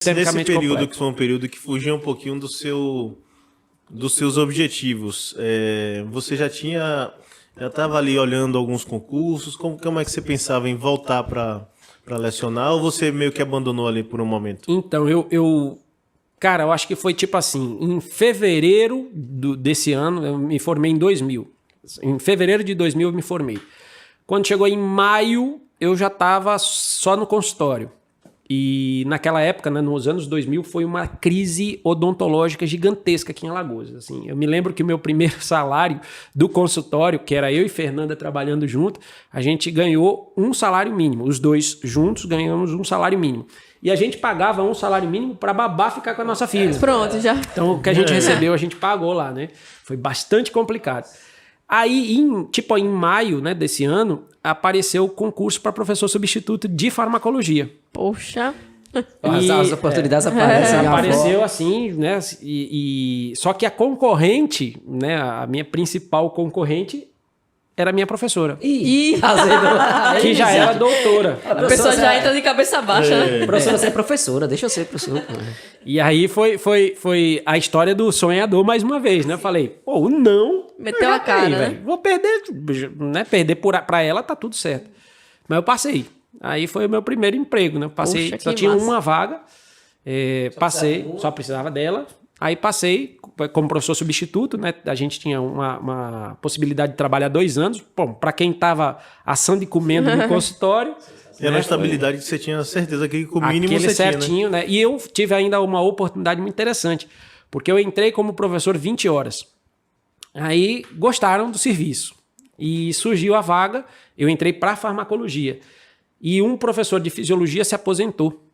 Nesse período, complexo. que foi um período que fugia um pouquinho dos seus objetivos, você já estava ali olhando alguns concursos, como é que você pensava em voltar para lecionar, ou você meio que abandonou ali por um momento? Então, cara, eu acho que foi tipo assim, em fevereiro desse ano, eu me formei em 2000. Em fevereiro de 2000 eu me formei. Quando chegou em maio, eu já estava só no consultório. E naquela época, né, nos anos 2000, foi uma crise odontológica gigantesca aqui em Alagoas. Assim, eu me lembro que o meu primeiro salário do consultório, que era eu e Fernanda trabalhando junto, a gente ganhou um salário mínimo. Os dois juntos ganhamos um salário mínimo. E a gente pagava um salário mínimo para babá ficar com a nossa filha. Pronto, já. Então, o que a gente recebeu, a gente pagou lá, né? Foi bastante complicado. Aí, em maio, né, desse ano, apareceu o concurso para professor substituto de farmacologia. Poxa. As oportunidades aparecem. Apareceu assim, né? Só que a concorrente, né? A minha principal concorrente era a minha professora. Que já era doutora. A pessoa já entra de cabeça baixa, né? Professora, você é professora, deixa eu ser professora. E aí foi a história do sonhador mais uma vez, né? Eu falei, pô, não. Meteu a cara, né? Véio. Vou perder, né? Perder pra ela, tá tudo certo. Mas eu passei. Aí foi o meu primeiro emprego, né? Eu passei, Poxa, só que tinha massa. uma vaga. Passei, só precisava dela. Aí passei como professor substituto, né? A gente tinha uma possibilidade de trabalhar 2 anos. Bom, para quem estava assando e comendo no consultório. Era uma estabilidade que você tinha certeza que com o mínimo aquele você certinho, tinha, né? E eu tive ainda uma oportunidade muito interessante, porque eu entrei como professor 20 horas. Aí gostaram do serviço e surgiu a vaga. Eu entrei para farmacologia e um professor de fisiologia se aposentou.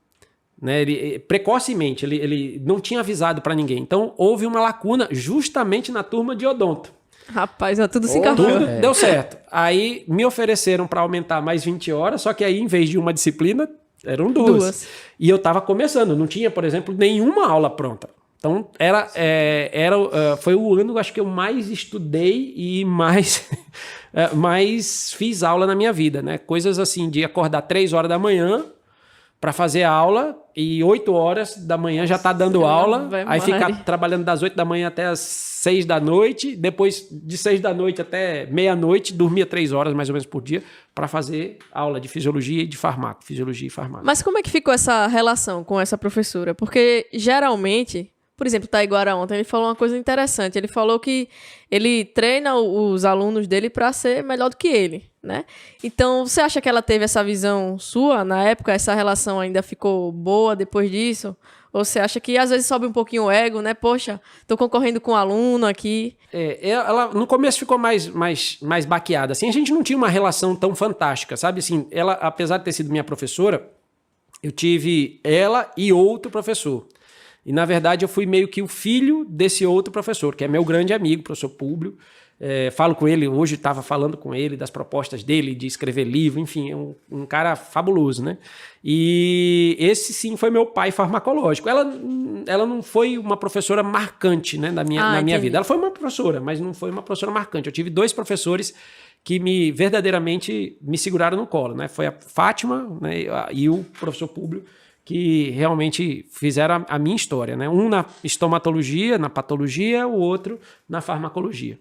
Né, precocemente, ele não tinha avisado para ninguém. Então, houve uma lacuna justamente na turma de odonto. Rapaz, tudo se encaixou. Tudo deu certo. Aí me ofereceram para aumentar mais 20 horas, só que aí, em vez de uma disciplina, eram duas. E eu estava começando, não tinha, por exemplo, nenhuma aula pronta. Então, foi o ano, acho que eu mais estudei e mais fiz aula na minha vida. Né? Coisas assim, de acordar 3 horas da manhã para fazer aula e 8 horas da manhã já tá dando aula, aí ficar trabalhando das 8 da manhã até as 6 da noite, depois de 6 da noite até meia-noite, dormia 3 horas mais ou menos por dia para fazer aula de fisiologia e de fisiologia e farmácia. Mas como é que ficou essa relação com essa professora? Porque geralmente, por exemplo, o Taiguara ontem, ele falou uma coisa interessante, ele falou que ele treina os alunos dele para ser melhor do que ele, né? Então, você acha que ela teve essa visão sua na época? Essa relação ainda ficou boa depois disso? Ou você acha que às vezes sobe um pouquinho o ego, né? Poxa, tô concorrendo com um aluno aqui. Ela no começo ficou mais baqueada. Assim, a gente não tinha uma relação tão fantástica, sabe? Assim, ela, apesar de ter sido minha professora, eu tive ela e outro professor. E, na verdade, eu fui meio que o filho desse outro professor, que é meu grande amigo, professor Públio. Falo com ele, hoje estava falando com ele das propostas dele, de escrever livro, enfim, é um cara fabuloso, né? E esse, sim, foi meu pai farmacológico. Ela não foi uma professora marcante, né, na minha vida. Ela foi uma professora, mas não foi uma professora marcante. Eu tive 2 professores que verdadeiramente me seguraram no colo, né? Foi a Fátima, né, e o professor Públio, que realmente fizeram a minha história, né? Um na estomatologia, na patologia, o outro na farmacologia.